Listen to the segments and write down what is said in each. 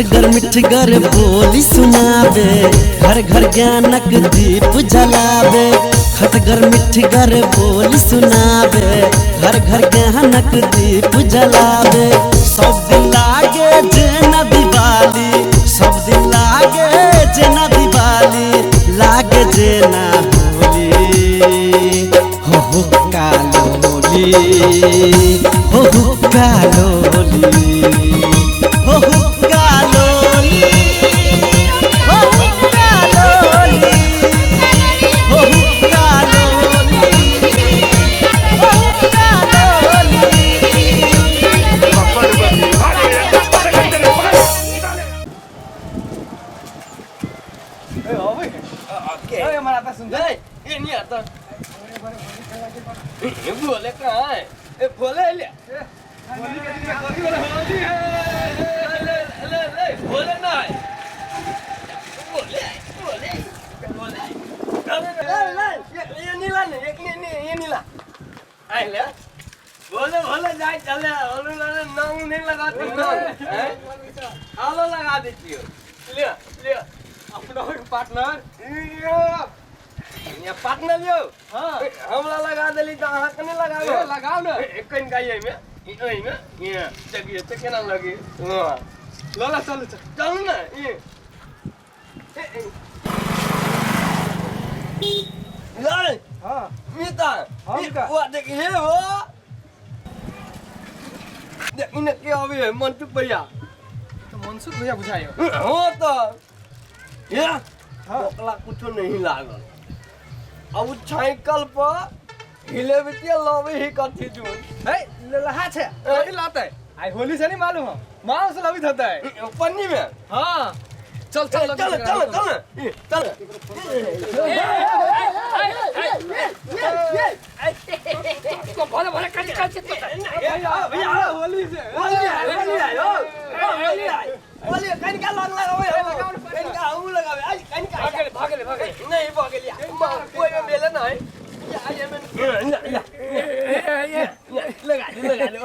खटगर मिठगर बोली सुनावे, घर घर ज्ञानक दीप जलावे। खटगर मिठगर बोली सुनावे, घर घर ज्ञानक दीप जलावे। सब दिन लागे जेना दिवाली, सब दिन लागे जेना दिवाली, लागे जेना होली। हो कालोली, हो कालोली, हो कालोली, हो कालोली, हो कालोली, हो कालोली। बोले कहाँ है? बोले ले बोले ना बोले बोले बोले ये नीला नहीं ये नीला आए ले बोले बोले जाए चले बोले नाम नहीं लगाते आलो लगा देती हो ले ले अपना पार्टनर ये पार्टनर लियो हां हमला लगा देली त अहाँ कने लगाओ लगाओ न कइन गाई में ये जगिए त केना लगे हां लला चल चल न ये ले हां मीता वो देख ये वो देख इने के आवे मनसुख भैया तो मनसुख भैया बुझायो हो तो ये ओकला कुछ नहीं लागल अब साइकिल पर हिले बिटिया लवे ही कथी दून है लहा छे कथी लाते आई होली से नहीं मालूम हम मांस लवित होता है पन्नी में हां चल चल चल चल चल को भले भले कट कट भैया होली से होली कहीं का लग लगावे कहीं का हम लगावे आज कहीं का भागे नहीं भागे लिया कोई में बेले नहीं ये लगा लो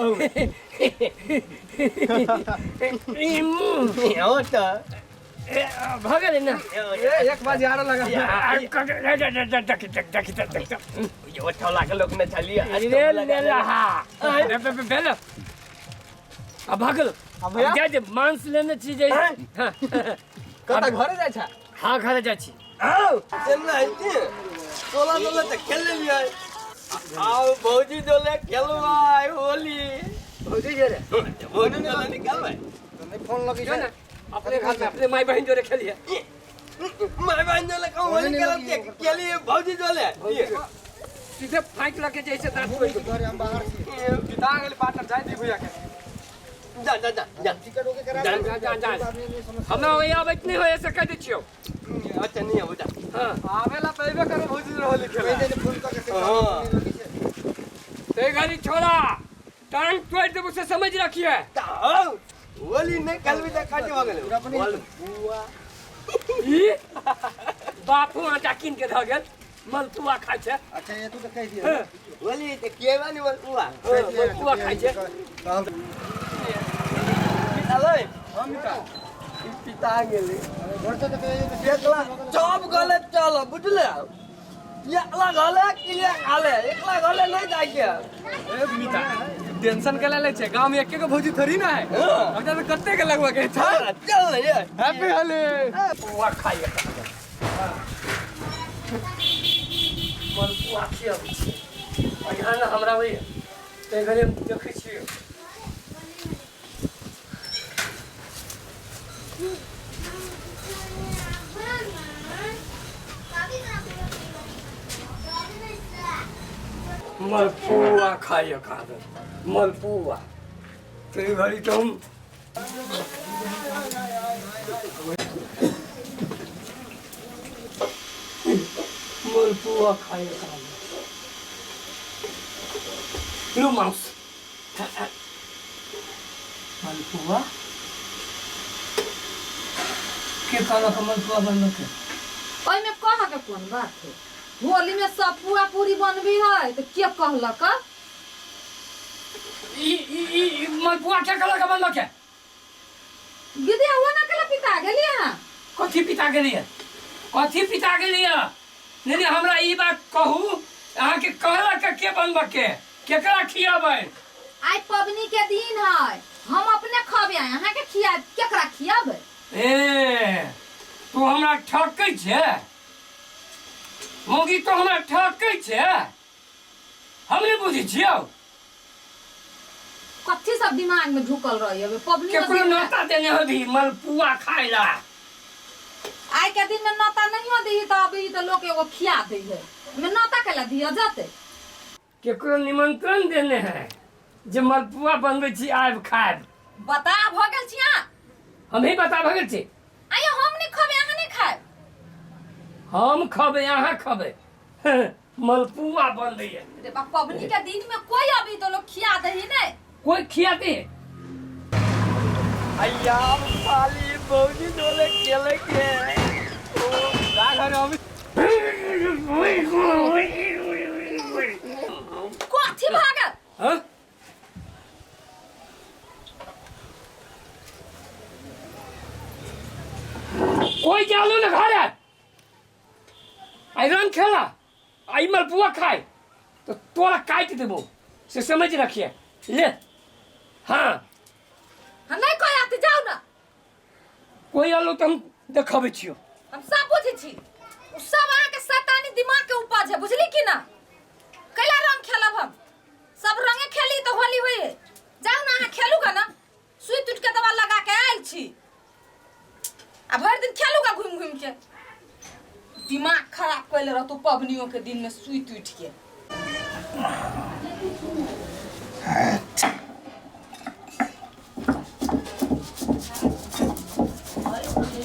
ओ तो भागे ना एक बार यार लगा ये उठौला के लोग ने चलिए अरे ले रहा बेले अब भागल अब जा जे मांस लेने छी जे हां कता घरे जाय छ हां घरे जाय छी आओ चलना है तोला तोला त खेल लिया आओ भौजी जोले खेलवाई होली भौजी जोरे भौजी ने निकाल भाई तने फोन लगी छ अपने घर में अपने माई बहन जोरे खेलिए माई बहन जोले कहूं होली खेलिए भौजी जोले सीधे फाइट लगे जैसे दांत कोई घरे हम बाहर छी बिता गेल पार्टनर जाय दी भैया के जा जा जा जा टिकट ओके करा जा हमरा वही आबैत नहीं होय से कह दे छियो अच्छा नहीं हो जा हां आवेला पहले करो भौजी होली खेले पहले फोन करके हां ते गाड़ी छोड़ा टांग तोड़ देबो से समझ रखिए होली नहीं कल भी तक काटे भागले बुआ ई बापू आटा किन के ध गेल मलपुआ खाय छे अच्छा ये तू तो कह दिया होली ते केवा नहीं मलपुआ खाय छे अले हम पिता गेले घर से तो एकला चौप गले चल बुझले एकला गले किया खाले एकला गले नहीं जाय के ए मिता टेंशन के ले छे गांव में एक के भौजी थोड़ी ना है अगर तो कत्ते के लगवा के चल ये हैप्पी होली पुआ खाइए मलपुआ खिया अहाँ हमरा वही ते घरे देखै छियै मलपुआ खाइए खादर मलपुआ तेरी घड़ी तुम मलपुआ खाइए खादर लो माउस मलपुआ के काला का मलपुआ बनल के ओइ में कहा के कोन बात है होली में सब पूरा पूरी बनबी है तो के कहलक ई मलपुआ के कलर का बनल के गिदिया हुआ ना पिता गेलिए हां कथी पिता गेलिए नहीं हमरा ई बात कहू अहाँ के कहला के बनबा के केकरा खियाबै आई पबनी के दिन है हम अपने खबे अहाँ के खिया केकरा खियाबै ए तू हमरा ठकै छे मोगी तो हमरा ठकै छे हम नहीं बुझी छियौ कथी सब दिमाग में ढुकल रही है पबनी के केकरो नौता देने होबी मलपुआ खाइला आई के दिन में नौता नहीं हो दी तो अभी तो लोग एगो खिया दे है में नौता केला दिया जाते केकरो निमंत्रण देने है जे मलपुआ बनबै छी आब खाब बता भ गेल छी हां हम ही बता भगल छी आयो हम नहीं खबे अहाँ नहीं खाए हम खबे अहाँ खबे मलपुआ बन रही है रे बा पबनी के दिन में कोई अभी तो लोग खिया दे ही नहीं कोई खियाते अय्या साली बौजी डोले केले के ओ घर अभी कथी भागल हां कोई जालो ना घर आई रंग खेला आई मलपुआ खाए तो तोरा काट देबो से समझ रखिए ले हाँ हम नहीं कोई आते जाओ ना कोई आलो तो हम देखबे छियो हम सब बुझी छी उ सब अहाँ के शैतानी दिमाग के उपज है बुझली कि ना कैला रंग खेलब हम सब रंगे खेली तो होली होई है जाओ ना अहाँ खेलूगा ना सुई टूट के दवा लगा के आइल छी आ भर दिन खेलूगा घूम घूम के दिमाग खराब कैले रह तू पबनियों के दिन में सुई टूट के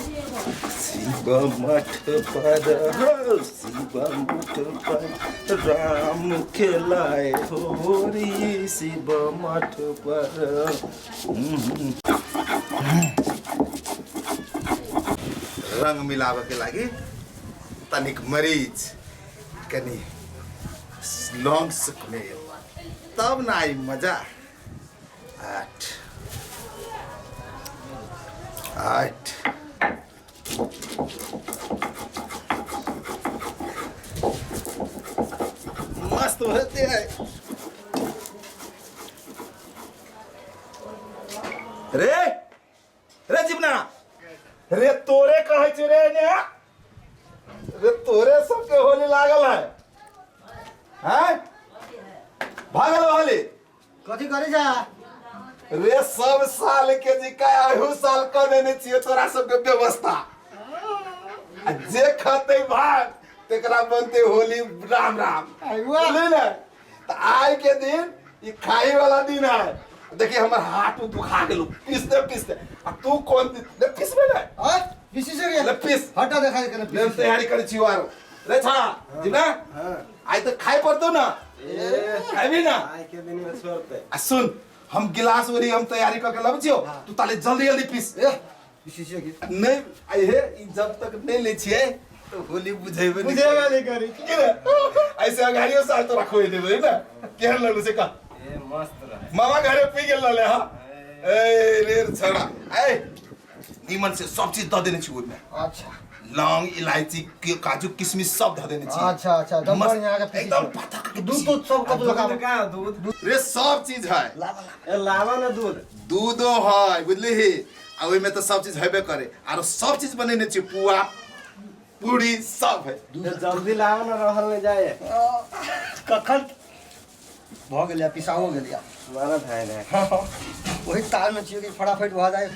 शिव मठ पर राम खेलाए होरी शिव मठ पर रंग मिलावे के लागी तनिक मरीच कनी लौंग सुखने तब ना आई मजा आठ आठ मस्त होते हैं रे रे जिबना रे तोरे कहे छे रे ने रे तोरे सबके होली लागल है हैं भागल होली कथी करे जा रे सब साल के जिका अहू साल कर देने छिए तोरा सबके व्यवस्था आ जे खते भाग तेकरा बनते होली राम राम बोले ना तो आज के दिन ये खाई वाला दिन है देखिए हमार हाथ दुखा गेलो पिसते आ तू कौन ले पिसबे ना हां विशेष गया ले पिस हटा देखा के ले तैयारी करे छियो आरो रे छा जिना हां आज तो खाई पड़तो ना खाबी ना आज के दिन में छोड़ते आ सुन हम गिलास ओरी हम तैयारी करके लब छियो तू ताले जल्दी जल्दी पीस विशेष गया नहीं आई है जब तक नहीं ले छिए तो होली बुझेबे नहीं करी के ऐसे अगाड़ियों साल तो रखो देबे ना केहन लगलो से का ए मस्त रहे मामा घरे पी गेल ले हां ए रे छड़ा ए नीमन से सब चीज द देने छी ओमे अच्छा लौंग इलायची काजू किशमिश सब ध देने छी अच्छा एकदम बढ़िया के पीस एकदम पता के दूध तो सब कब लगा का दूध रे सब चीज है लावा ना दूध दूधो है बुझली ही आ ओइ में तो सब चीज हेबे करे आरो सब चीज बनेने छी पुआ पूरी सब है जल्दी लावा ना रहल में जाए कखन भ गेलिया पिसाओ गेलिया हमारा भाई ने वही ताल में चाहिए कि फटाफट भ जाए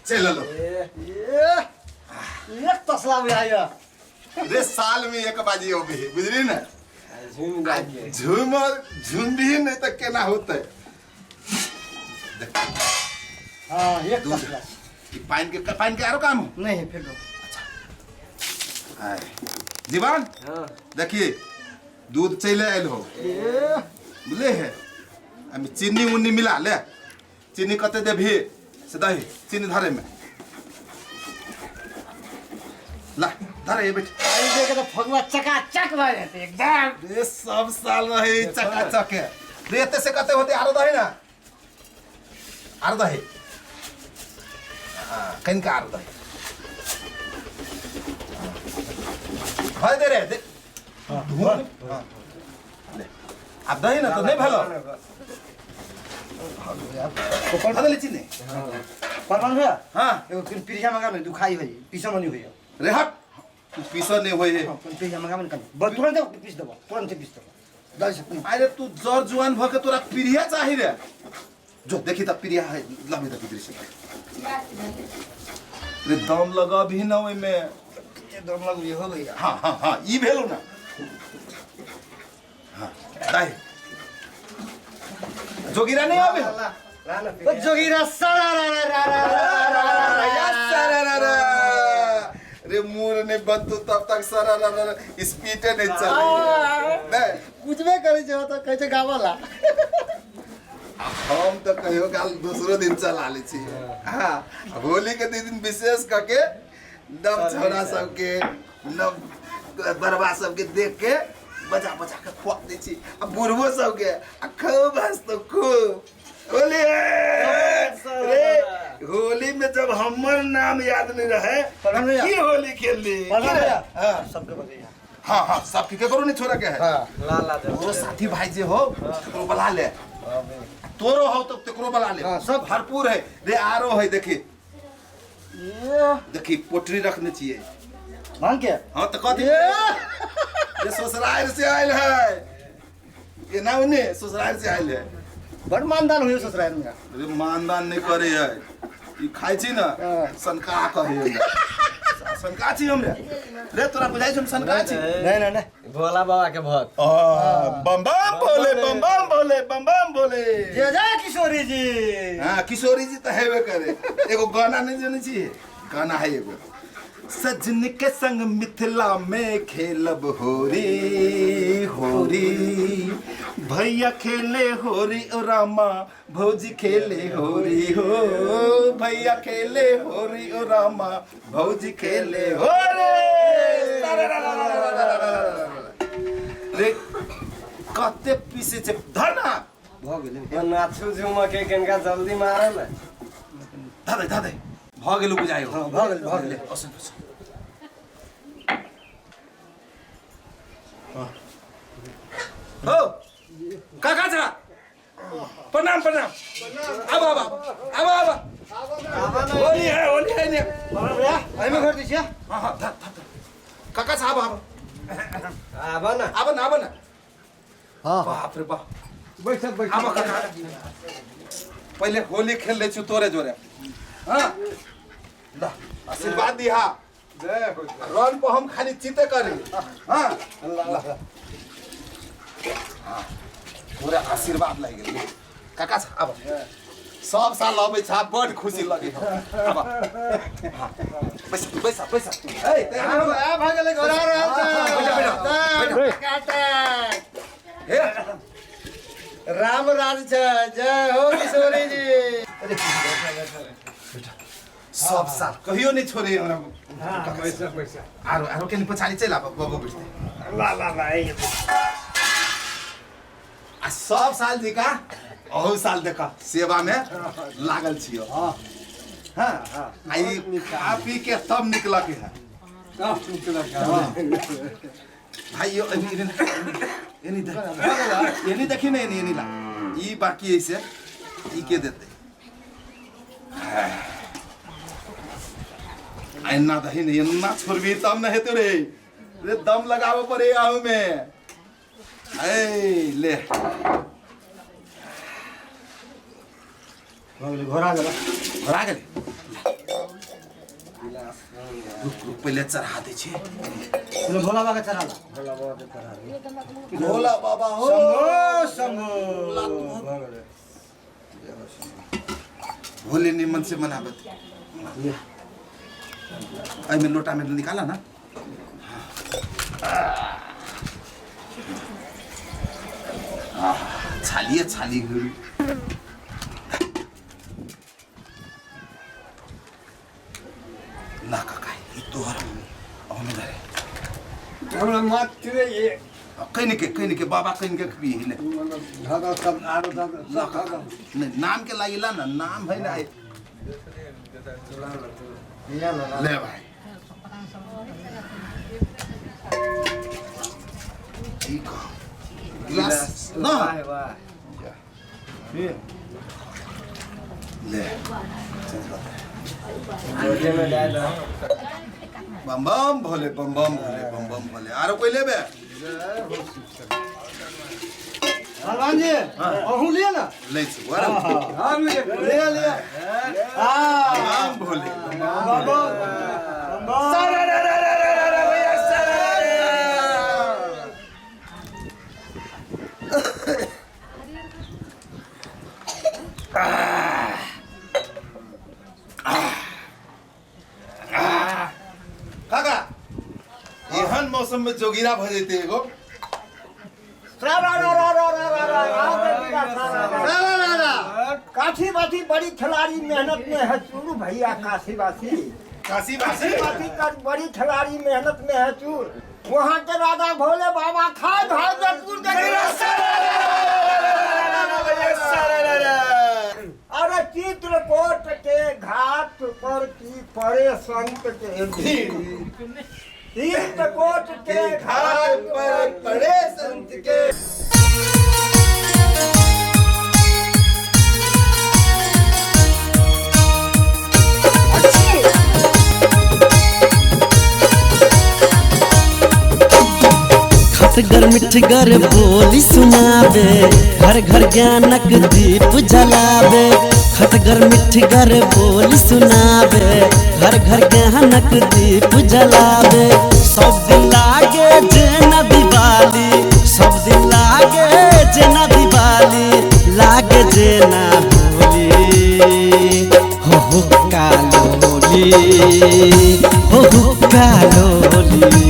चल लो एक तसला में आया रे साल में एक बाजी हो भी बुझली ना झूम जाए झूमर झुंडी नहीं तो केना होते हां एक तसला पाइन के आरो काम नहीं फिर दो हाय जीवन हां देखिए दूध चले आयल हो बुझले है हम चीनी उन्नी मिला ले चीनी कते देभी से दही चीनी धरे में ला धरे ये बेट आई देखे तो फगवा चकाचक बन जाते एकदम रे सब साल रहे चकाचक है रे एते से कते होते आरो दही ना आरो दही कहीं का दही भाई दे रे दे अब दही ना तो नहीं भलो कोपल भले चिने परमान भैया हां एगो पिरिया मंगा में दुखाई होई पीसा मनी होई रे हट तू पीसो नहीं होई है पिरिया मंगा में कन तुरंत पीस देबो तुरंत पीस देबो दाल से अरे तू जर जुआन भ के तोरा पिरिया चाहि रे जो देखी त पिरिया है लमी त पिरिया से रे दम लगा भी ना ओइ में ये दम लग हो गई हां हां हां ई भेलो ना हां दाई जोगिरा नहीं आवे ओ जोगिरा रे मुर ने बंतु तब तक सरा स्पीड नहीं चल नहीं कुछ भी करे जो तो कैसे गावला हम तो कहियो गाल दूसरो दिन चला ली छी हां होली के दिन विशेष करके नव छोरा सब के नव बरबा सब के देख के बजा बजा के खोप दै छी अब बुढ़बो सब के खूब हंस तो खूब होली रे होली में जब हमर नाम याद नहीं रहे की होली खेल ली हां सबके बजे हां हां सबके के करो नहीं छोरा के है हां ला वो साथी भाई जे हो तो बुला ले तोरो हो तो तेकरो बुला ले हां सब भरपूर है रे आरो है देखी देखी पोटरी रखने चाहिए मांग के हां तो कथी ये ससुराल से आयल है ये ना उन्हें ससुराल से आयल है बड़ मानदान हुई ससुराल में अरे मानदान नहीं करे है ई खाइ छी ना सनका कहे सनका छी हमरे रे तोरा बुझाइ छ सनका छी नहीं नहीं भोला बाबा के भक्त बम बम बोले बम बम बोले बम बम बोले जय जय किशोरी जी हां किशोरी जी तो हेबे करे एगो गाना नहीं जाने छी गाना है एगो सजन के संग मिथिला में खेलब होरी होरी भैया खेले होरी ओ रामा भौजी खेले होरी हो भैया खेले होरी ओ रामा भौजी खेले होरी रे कते पीसे छे धना भ गेलै नाचू झुमा के कनका जल्दी मारे ना दादे भ गेलु बुझायो हां भ गेलै असन हो काका जा प्रणाम प्रणाम अब होली है ने भैया आई में घर दिसिया हां हां धर काका साहब आबा ना हां बाप रे बाप बैठ अब काका पहले होली खेल ले छु तोरे जोरे हां ला आशीर्वाद दिहा जय हो रन पर हम खाली चिते करी हां अल्लाह पूरा आशीर्वाद लाग गेल काका अब सब साल अबै छ बड खुशी लगे अब पैसा ए आ भ गेलै घर आ रहल छ काटा हे राम राज छ जय हो किशोरी जी सब साल कहियो नहीं छोड़े हमरा पैसा आरो के पछाड़ी चल आब बबो बिस्ते ला आ सब साल जी का अहू साल देखा सेवा में लागल छियो हां हां आई खा पी के तब निकला के है भाई यो एनी देखी नहीं एनी ला ई बाकी ऐसे ई के देते ऐना दही नहीं एना छोड़बी तब न हेतु रे दम लगाबो पड़े आहू में ए ले घोड़ा गेला भरा गेली रुक पहले चढ़ा दे छी भोला बाबा के चढ़ा भोला बाबा हो शंभो होली निमन से मनाबत आई में लोटा में निकाला ना छाली हुई ना काका ये तो हमें दे हमरा मत करे ये कहीं के बाबा कहीं के भी हिले धागा सब आरो धागा नहीं नाम के लागिला ना नाम है ना ले भाई ठीक है गिलास ना ले बम बम भोले बम बम भोले बम बम भोले आरो कोई लेबे हलवान जी अहू लिए ना ले छी वाला हम ले हां बम भोले काका एहन मौसम में जोगिरा भ जैते एगो काशी बासी बड़ी खिलाड़ी मेहनत में है चूरू भैया काशी बासी काशी काशी बासी बासी का बड़ी खिलाड़ी मेहनत में है चूर वहाँ के राजा भोले बाबा खाए भागलपुर के अरे चित्रकूट के घाट पर की परे संत के भीड़ चित्रकूट के घाट पर परे संत के खटगर मिठगर बोली सुनावे घर घर ज्ञानक दीप जलावे खटगर मिठगर बोली सुनावे घर घर ज्ञानक दीप जलावे सब दिन लागे जेना दिवाली सब दिन लागे जेना दिवाली लागे जेना होली हो कालोली हो कालोली